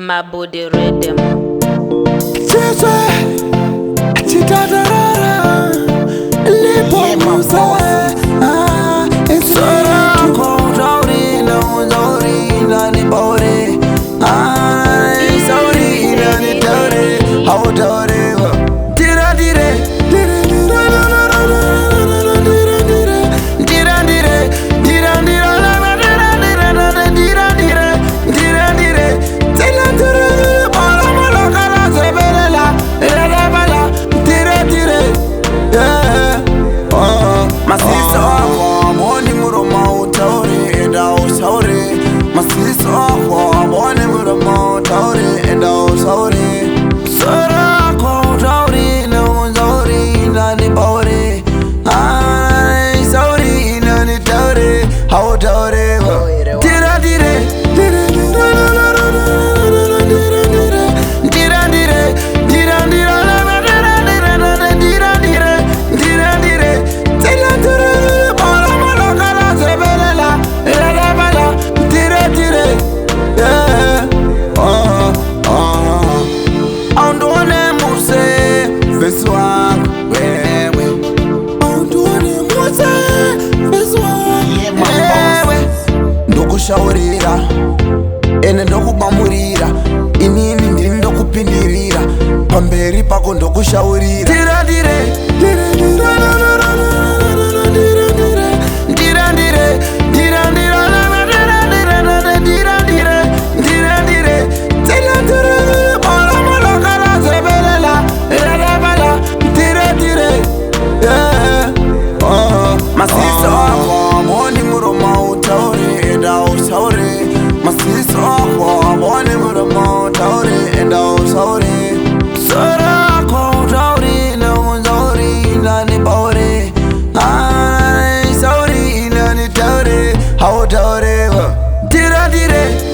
My body rhythm. Shaurira ene ndokubamurira inini ndini ndokupindirira pamberi pako ndokushaurira masisa wako moni muroma utaure enda usaure masisa wako moni muroma utaure enda usaure sora ko utaure na unzauri na ni baure ai sauri na ni taure how taure tira dire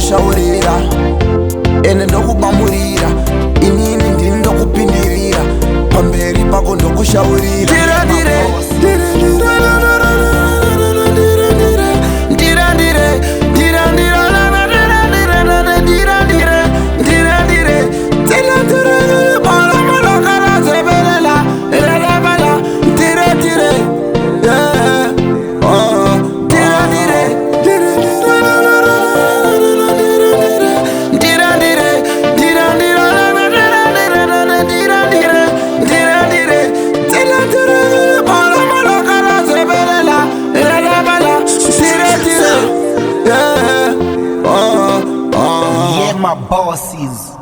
shaurira ene ndokubamurira inini ndini ndokupindirira pamberi pako ndokushaurira My bosses.